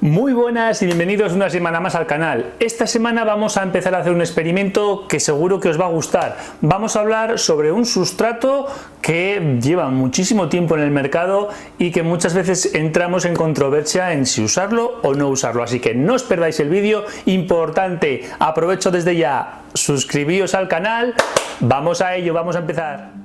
Muy buenas y bienvenidos una semana más al canal. Esta semana vamos a empezar a hacer un experimento que seguro que os va a gustar. Vamos a hablar sobre un sustrato que lleva muchísimo tiempo en el mercado y que muchas veces entramos en controversia en si usarlo o no usarlo. Así que no os perdáis el vídeo. Importante, aprovecho desde ya, suscribíos al canal. Vamos a ello, vamos a empezar.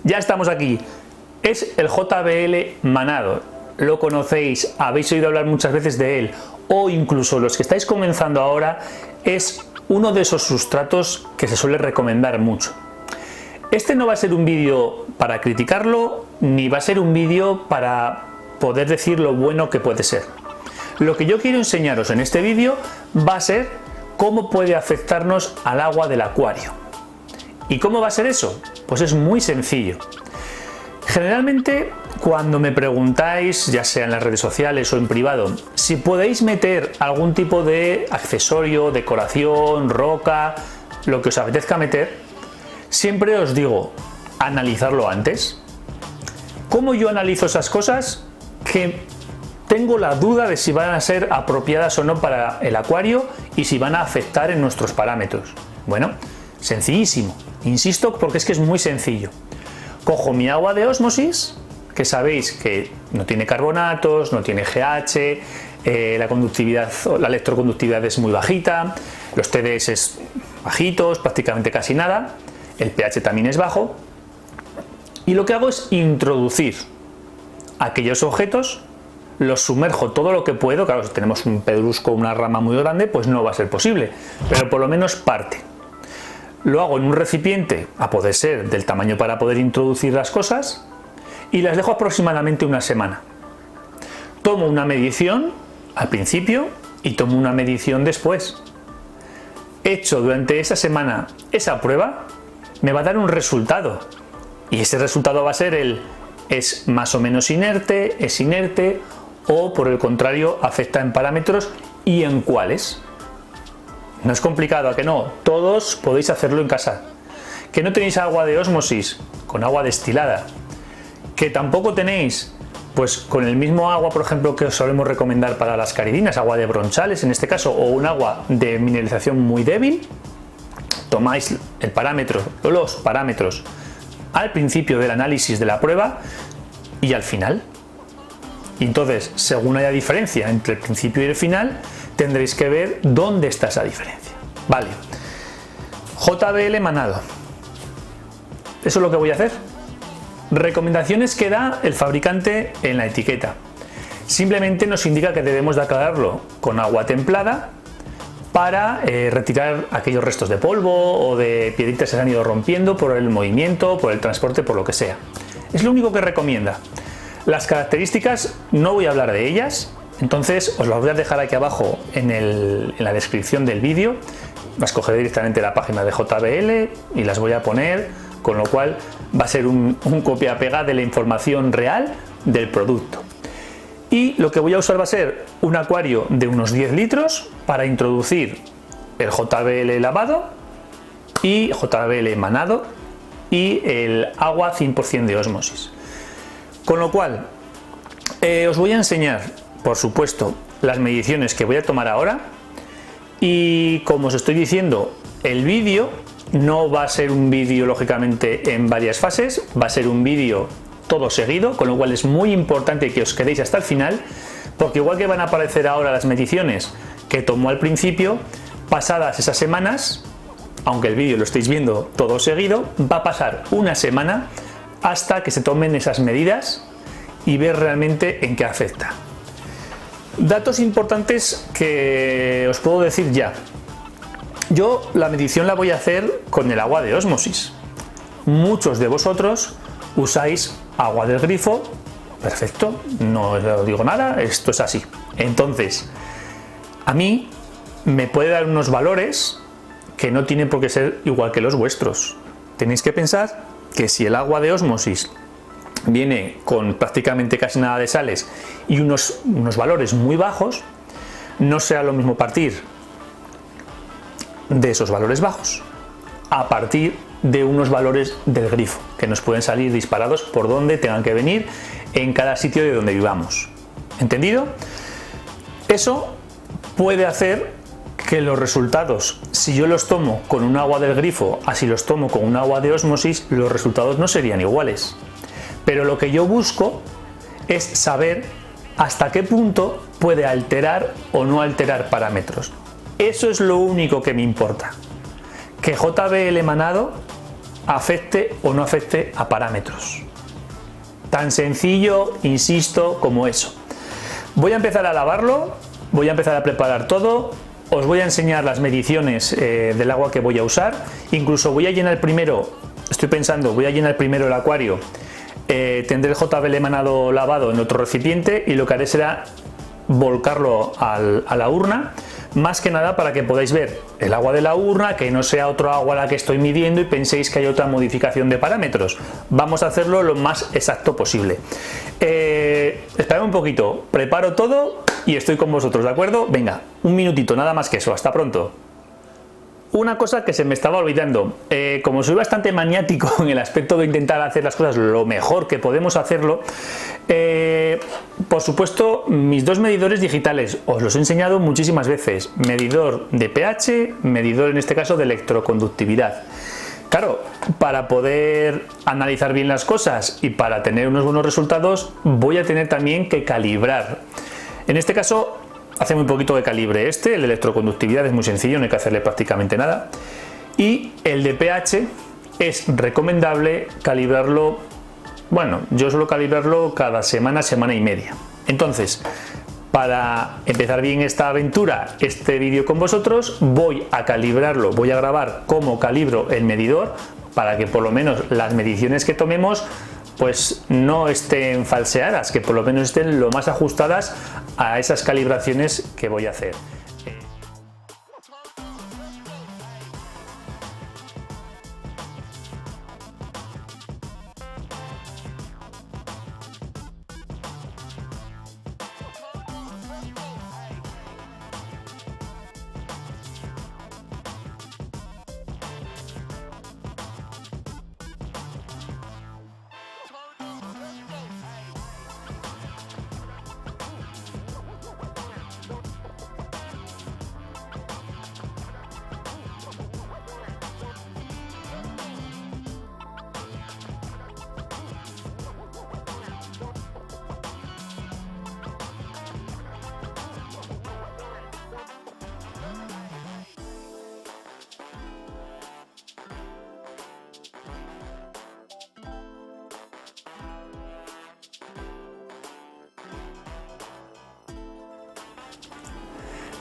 Ya estamos aquí. Es el JBL Manado. Lo conocéis, habéis oído hablar muchas veces de él, o incluso los que estáis comenzando ahora, es uno de esos sustratos que se suele recomendar mucho. Este no va a ser un vídeo para criticarlo, ni va a ser un vídeo para poder decir lo bueno que puede ser. Lo que yo quiero enseñaros en este vídeo va a ser cómo puede afectarnos al agua del acuario. ¿Y cómo va a ser eso? Pues es muy sencillo. Generalmente, cuando me preguntáis, ya sea en las redes sociales o en privado, si podéis meter algún tipo de accesorio, decoración, roca, lo que os apetezca meter, siempre os digo, analizarlo antes. ¿Cómo yo analizo esas cosas? Que tengo la duda de si van a ser apropiadas o no para el acuario y si van a afectar en nuestros parámetros. Bueno, sencillísimo. Insisto porque es que es muy sencillo. Cojo mi agua de ósmosis, que sabéis que no tiene carbonatos, no tiene GH, la conductividad, la electroconductividad es muy bajita, los TDS es bajitos, prácticamente casi nada, el pH también es bajo, y lo que hago es introducir aquellos objetos, los sumerjo todo lo que puedo. Claro, si tenemos un pedrusco o una rama muy grande, pues no va a ser posible, pero por lo menos parte. Lo hago en un recipiente, a poder ser del tamaño para poder introducir las cosas, y las dejo aproximadamente una semana. Tomo una medición al principio y tomo una medición después. Hecho durante esa semana esa prueba, me va a dar un resultado. Y ese resultado va a ser es más o menos inerte, es inerte, o por el contrario afecta en parámetros y en cuáles. No es complicado, ¿a que no? Todos podéis hacerlo en casa. Que no tenéis agua de ósmosis con agua destilada, que tampoco tenéis pues con el mismo agua, por ejemplo, que os solemos recomendar para las caridinas, agua de bronchales en este caso, o un agua de mineralización muy débil, tomáis el parámetro o los parámetros al principio del análisis de la prueba y al final. Y entonces, según haya diferencia entre el principio y el final, tendréis que ver dónde está esa diferencia. Vale. JBL Manado. Eso es lo que voy a hacer. Recomendaciones que da el fabricante en la etiqueta. Simplemente nos indica que debemos de aclararlo con agua templada para retirar aquellos restos de polvo o de piedritas que se han ido rompiendo por el movimiento, por el transporte, por lo que sea. Es lo único que recomienda. Las características no voy a hablar de ellas, entonces os las voy a dejar aquí abajo en la descripción del vídeo. Las cogeré directamente de la página de JBL y las voy a poner, con lo cual va a ser un copia-pega de la información real del producto. Y lo que voy a usar va a ser un acuario de unos 10 litros para introducir el JBL lavado y JBL Manado y el agua 100% de ósmosis. Con lo cual, os voy a enseñar, por supuesto, las mediciones que voy a tomar ahora, y como os estoy diciendo, el vídeo no va a ser un vídeo lógicamente en varias fases, va a ser un vídeo todo seguido, con lo cual es muy importante que os quedéis hasta el final, porque igual que van a aparecer ahora las mediciones que tomó al principio, pasadas esas semanas, aunque el vídeo lo estéis viendo todo seguido, va a pasar una semana hasta que se tomen esas medidas y ver realmente en qué afecta. Datos importantes que os puedo decir ya. Yo la medición la voy a hacer con el agua de ósmosis. Muchos de vosotros usáis agua del grifo, perfecto, no os digo nada, esto es así. Entonces, a mí me puede dar unos valores que no tienen por qué ser igual que los vuestros. Tenéis que pensar que si el agua de ósmosis viene con prácticamente casi nada de sales y unos valores muy bajos, no será lo mismo partir de esos valores bajos a partir de unos valores del grifo, que nos pueden salir disparados por donde tengan que venir en cada sitio de donde vivamos. ¿Entendido? Eso puede hacer que los resultados, si yo los tomo con un agua del grifo, así los tomo con un agua de ósmosis, los resultados no serían iguales. Pero lo que yo busco es saber hasta qué punto puede alterar o no alterar parámetros. Eso es lo único que me importa. Que JBL manado afecte o no afecte a parámetros. Tan sencillo, insisto, como eso. Voy a empezar a lavarlo, voy a empezar a preparar todo. Os voy a enseñar las mediciones del agua que voy a usar. Incluso voy a llenar primero, estoy pensando, voy a llenar primero el acuario. Tendré el JBL manado lavado en otro recipiente y lo que haré será volcarlo a la urna. Más que nada para que podáis ver el agua de la urna, que no sea otro agua la que estoy midiendo y penséis que hay otra modificación de parámetros. Vamos a hacerlo lo más exacto posible. Esperad un poquito, preparo todo y estoy con vosotros, ¿de acuerdo? Venga, un minutito, nada más que eso, hasta pronto. Una cosa que se me estaba olvidando, como soy bastante maniático en el aspecto de intentar hacer las cosas lo mejor que podemos hacerlo, por supuesto mis dos medidores digitales, os los he enseñado muchísimas veces, medidor de pH, medidor en este caso de electroconductividad. Claro, para poder analizar bien las cosas y para tener unos buenos resultados voy a tener también que calibrar. En este caso hace muy poquito de calibre el de electroconductividad, es muy sencillo, no hay que hacerle prácticamente nada. Y el de pH es recomendable calibrarlo, bueno, yo suelo calibrarlo cada semana, semana y media. Entonces, para empezar bien esta aventura, este vídeo con vosotros, voy a calibrarlo, voy a grabar cómo calibro el medidor para que por lo menos las mediciones que tomemos pues no estén falseadas, que por lo menos estén lo más ajustadas a esas calibraciones que voy a hacer.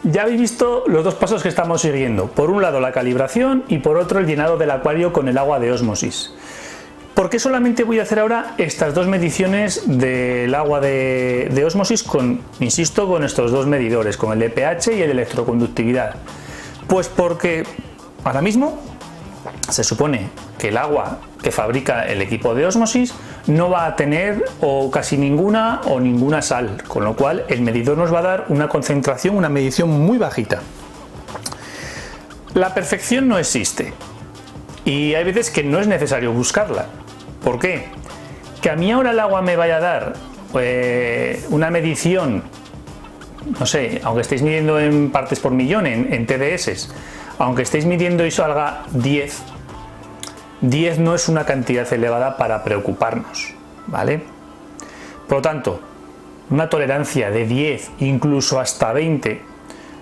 Ya habéis visto los dos pasos que estamos siguiendo. Por un lado la calibración y por otro el llenado del acuario con el agua de ósmosis. ¿Por qué solamente voy a hacer ahora estas dos mediciones del agua de ósmosis insisto, con estos dos medidores, con el de pH y el de electroconductividad? Pues porque ahora mismo se supone que el agua que fabrica el equipo de ósmosis no va a tener o casi ninguna o ninguna sal, con lo cual el medidor nos va a dar una concentración, una medición muy bajita. La perfección no existe y hay veces que no es necesario buscarla. ¿Por qué? Que a mí ahora el agua me vaya a dar una medición, no sé, aunque estéis midiendo en partes por millón, en TDS, aunque estéis midiendo y salga 10 no es una cantidad elevada para preocuparnos, ¿vale? Por lo tanto, una tolerancia de 10, incluso hasta 20,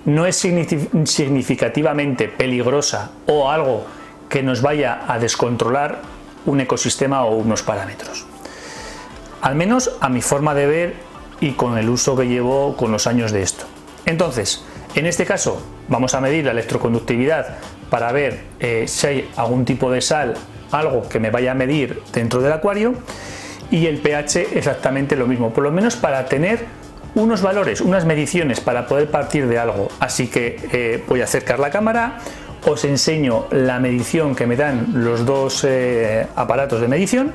no es significativamente peligrosa o algo que nos vaya a descontrolar un ecosistema o unos parámetros. Al menos a mi forma de ver y con el uso que llevo con los años de esto. Entonces, en este caso, vamos a medir la electroconductividad para ver si hay algún tipo de sal, algo que me vaya a medir dentro del acuario, y el pH exactamente lo mismo, por lo menos para tener unos valores, unas mediciones para poder partir de algo. Así que voy a acercar la cámara, os enseño la medición que me dan los dos aparatos de medición,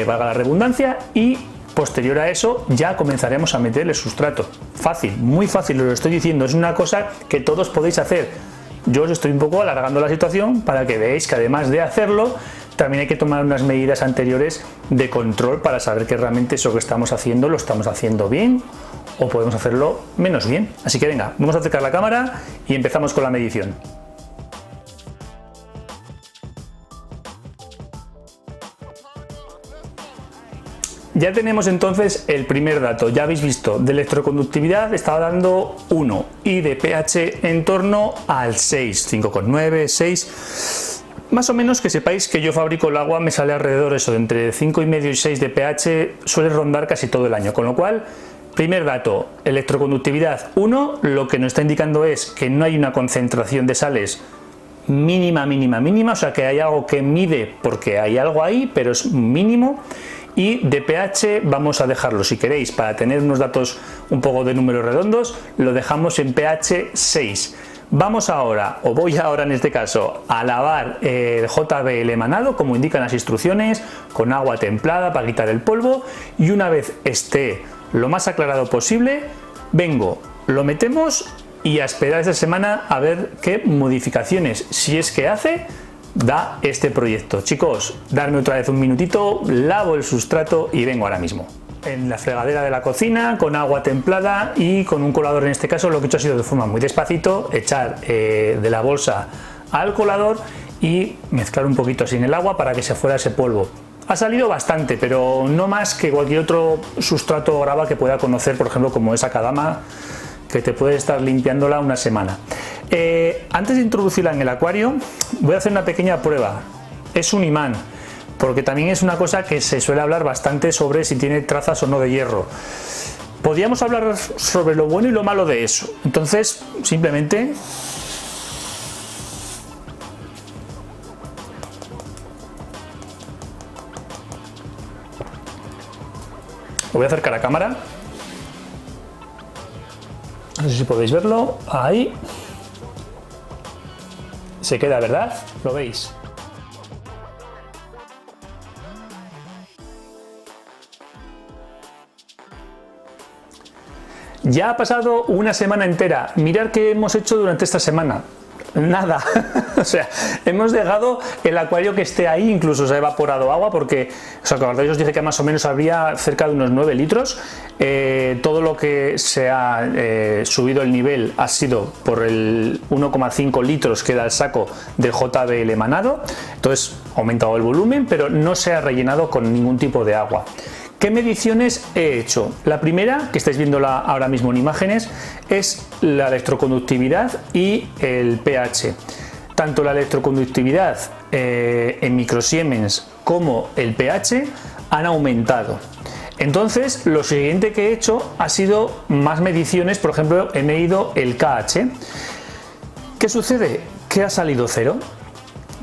valga la redundancia, y posterior a eso ya comenzaremos a meter el sustrato. Fácil, muy fácil, os lo estoy diciendo, es una cosa que todos podéis hacer. yo os estoy un poco alargando la situación para que veáis que además de hacerlo, también hay que tomar unas medidas anteriores de control para saber que realmente eso que estamos haciendo lo estamos haciendo bien o podemos hacerlo menos bien. Así que venga, vamos a acercar la cámara y empezamos con la medición. Ya tenemos entonces el primer dato, ya habéis visto, de electroconductividad estaba dando 1 y de pH en torno al 6, 5,9, 6. Más o menos que sepáis que yo fabrico el agua, me sale alrededor eso, de entre 5,5 y 6 de pH, suele rondar casi todo el año, con lo cual, primer dato, electroconductividad 1, lo que nos está indicando es que no hay una concentración de sales mínima, o sea que hay algo que mide porque hay algo ahí, pero es mínimo. Y de pH vamos a dejarlo, si queréis, para tener unos datos un poco de números redondos, lo dejamos en pH 6. Vamos ahora, o voy ahora en este caso, a lavar el JBL emanado, como indican las instrucciones, con agua templada para quitar el polvo, y una vez esté lo más aclarado posible, vengo, lo metemos y a esperar esta semana a ver qué modificaciones, si es que hace, da este proyecto. Chicos, darme otra vez un minutito, lavo el sustrato y vengo ahora mismo. En la fregadera de la cocina, con agua templada y con un colador, en este caso lo que he hecho ha sido de forma muy despacito, echar de la bolsa al colador y mezclar un poquito así en el agua para que se fuera ese polvo. Ha salido bastante, pero no más que cualquier otro sustrato grava que pueda conocer, por ejemplo como esa Kadama, que te puede estar limpiándola una semana. Antes de introducirla en el acuario, voy a hacer una pequeña prueba. Es un imán, porque también es una cosa que se suele hablar bastante sobre si tiene trazas o no de hierro. Podríamos hablar sobre lo bueno y lo malo de eso. Entonces, simplemente lo voy a acercar a la cámara. No sé si podéis verlo. Ahí. Se queda, ¿verdad? ¿Lo veis? Ya ha pasado una semana entera. Mirad qué hemos hecho durante esta semana. Nada. O sea, hemos dejado el acuario que esté ahí, incluso se ha evaporado agua porque, os acordáis, os dije que más o menos habría cerca de unos 9 litros. Todo lo que se ha subido el nivel ha sido por el 1,5 litros que da el saco del JBL emanado. Entonces ha aumentado el volumen, pero no se ha rellenado con ningún tipo de agua. ¿Qué mediciones he hecho? La primera, que estáis viéndola ahora mismo en imágenes, es la electroconductividad y el pH. Tanto la electroconductividad en microsiemens como el pH han aumentado. Entonces, lo siguiente que he hecho ha sido más mediciones. Por ejemplo, he medido el KH. ¿Qué sucede? Que ha salido 0.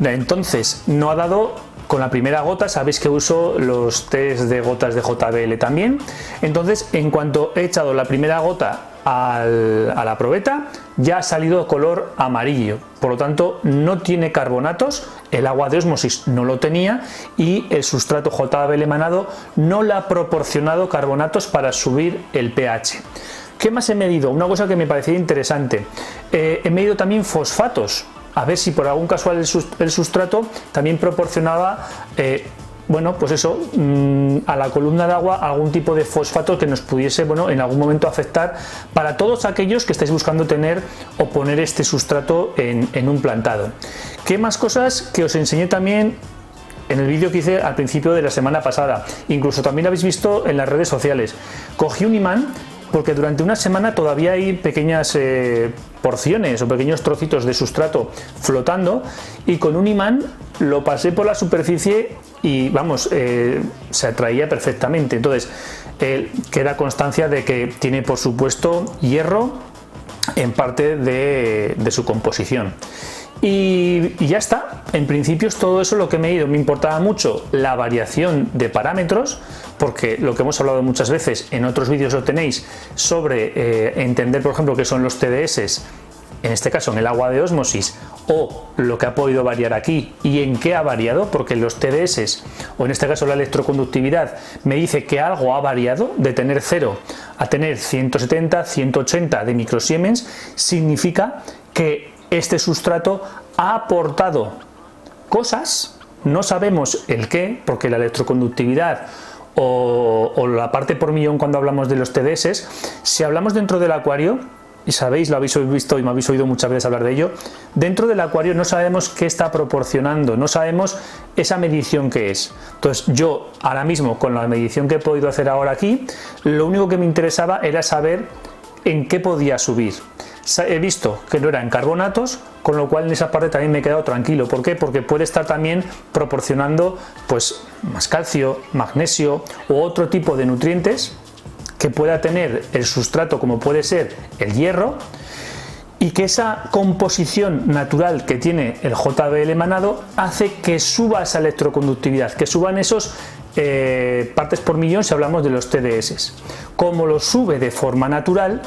Entonces, no ha dado. Con la primera gota, sabéis que uso los test de gotas de JBL también. Entonces, en cuanto he echado la primera gota a la probeta, ya ha salido color amarillo. Por lo tanto, no tiene carbonatos, el agua de ósmosis no lo tenía y el sustrato JBL emanado no le ha proporcionado carbonatos para subir el pH. ¿Qué más he medido? Una cosa que me parecía interesante. He medido también fosfatos. A ver si por algún casual el sustrato también proporcionaba, bueno, pues eso, a la columna de agua algún tipo de fosfato que nos pudiese, bueno, en algún momento afectar para todos aquellos que estáis buscando tener o poner este sustrato en un plantado. ¿Qué más cosas que os enseñé también en el vídeo que hice al principio de la semana pasada? Incluso también habéis visto en las redes sociales. Cogí un imán, porque durante una semana todavía hay pequeñas porciones o pequeños trocitos de sustrato flotando, y con un imán lo pasé por la superficie y vamos, se atraía perfectamente. Entonces queda constancia de que tiene, por supuesto, hierro en parte de su composición. Y ya está. En principio es todo eso lo que me he ido. Me importaba mucho la variación de parámetros, porque lo que hemos hablado muchas veces, en otros vídeos lo tenéis, sobre entender, por ejemplo, qué son los TDS, en este caso en el agua de ósmosis, o lo que ha podido variar aquí y en qué ha variado, porque los TDS, o en este caso la electroconductividad, me dice que algo ha variado de tener 0 a tener 170, 180 de microsiemens. Significa que este sustrato ha aportado cosas, no sabemos el qué, porque la electroconductividad o la parte por millón cuando hablamos de los TDS, si hablamos dentro del acuario, y sabéis, lo habéis visto y me habéis oído muchas veces hablar de ello, dentro del acuario no sabemos qué está proporcionando, no sabemos esa medición que es. Entonces yo ahora mismo con la medición que he podido hacer ahora aquí, lo único que me interesaba era saber en qué podía subir. He visto que no eran carbonatos, con lo cual en esa parte también me he quedado tranquilo. ¿Por qué? Porque puede estar también proporcionando pues más calcio, magnesio u otro tipo de nutrientes que pueda tener el sustrato, como puede ser el hierro, y que esa composición natural que tiene el JBL manado hace que suba esa electroconductividad, que suban esos partes por millón si hablamos de los TDS. Como lo sube de forma natural,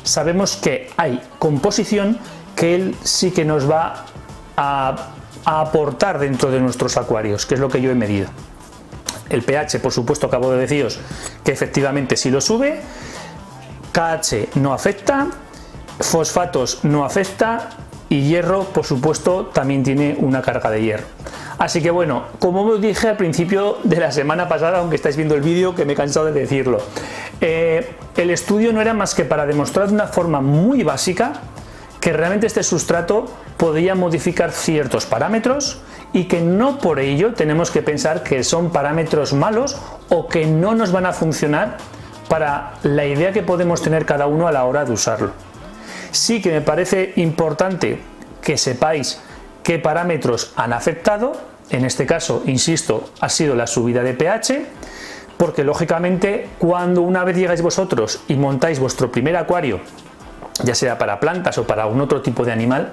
sabemos que hay composición que él sí que nos va a aportar dentro de nuestros acuarios, que es lo que yo he medido. El pH, por supuesto, acabo de deciros que efectivamente sí lo sube, KH no afecta, fosfatos no afecta y hierro, por supuesto, también tiene una carga de hierro. Así que bueno, como os dije al principio de la semana pasada, aunque estáis viendo el vídeo, que me he cansado de decirlo, el estudio no era más que para demostrar de una forma muy básica que realmente este sustrato podía modificar ciertos parámetros y que no por ello tenemos que pensar que son parámetros malos o que no nos van a funcionar para la idea que podemos tener cada uno a la hora de usarlo. Sí que me parece importante que sepáis qué parámetros han afectado. En este caso, insisto, ha sido la subida de pH, porque lógicamente cuando una vez llegáis vosotros y montáis vuestro primer acuario, ya sea para plantas o para algún otro tipo de animal,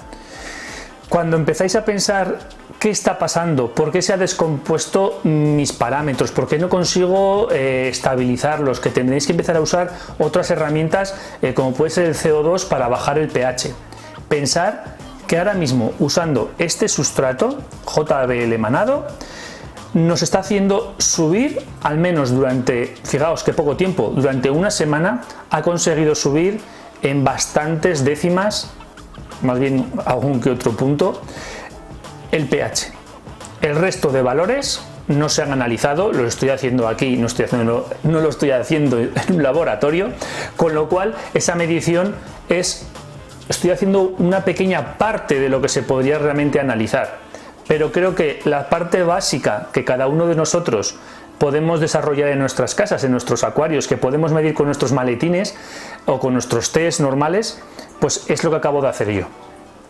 cuando empezáis a pensar qué está pasando, por qué se ha descompuesto mis parámetros, por qué no consigo estabilizarlos, que tendréis que empezar a usar otras herramientas como puede ser el CO2 para bajar el pH. Pensar que ahora mismo usando este sustrato JBL manado nos está haciendo subir, al menos durante, fijaos que poco tiempo, durante una semana ha conseguido subir en bastantes décimas, más bien algún que otro punto, el pH. El resto de valores no se han analizado, lo estoy haciendo aquí, no lo estoy haciendo en un laboratorio, con lo cual esa medición estoy haciendo una pequeña parte de lo que se podría realmente analizar, pero creo que la parte básica que cada uno de nosotros podemos desarrollar en nuestras casas, en nuestros acuarios, que podemos medir con nuestros maletines o con nuestros test normales, pues es lo que acabo de hacer yo,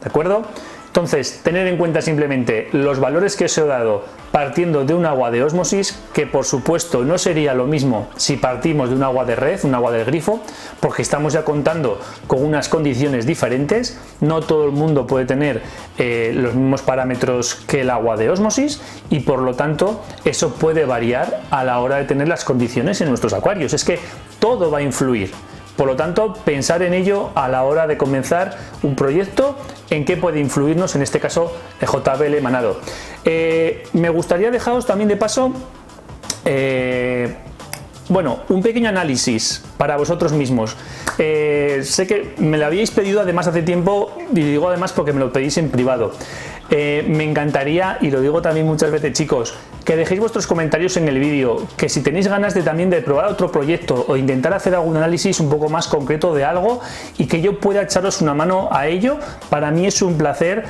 ¿de acuerdo? Entonces, tener en cuenta simplemente los valores que os he dado partiendo de un agua de ósmosis, que por supuesto no sería lo mismo si partimos de un agua de red, un agua del grifo, porque estamos ya contando con unas condiciones diferentes. No todo el mundo puede tener los mismos parámetros que el agua de ósmosis y por lo tanto eso puede variar a la hora de tener las condiciones en nuestros acuarios. Es que todo va a influir. Por lo tanto, pensar en ello a la hora de comenzar un proyecto, en qué puede influirnos, en este caso, el JBL manado. Me gustaría dejaros también de paso, bueno, un pequeño análisis para vosotros mismos. Sé que me lo habíais pedido además hace tiempo, y digo además porque me lo pedís en privado. Me encantaría, y lo digo también muchas veces, chicos, que dejéis vuestros comentarios en el vídeo, que si tenéis ganas de también de probar otro proyecto o intentar hacer algún análisis un poco más concreto de algo y que yo pueda echaros una mano a ello, para mí es un placer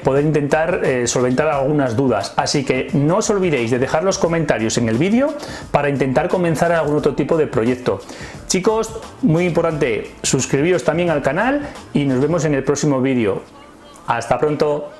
poder intentar solventar algunas dudas. Así que no os olvidéis de dejar los comentarios en el vídeo para intentar comenzar algún otro tipo de proyecto. Chicos, muy importante, suscribiros también al canal y nos vemos en el próximo vídeo. Hasta pronto.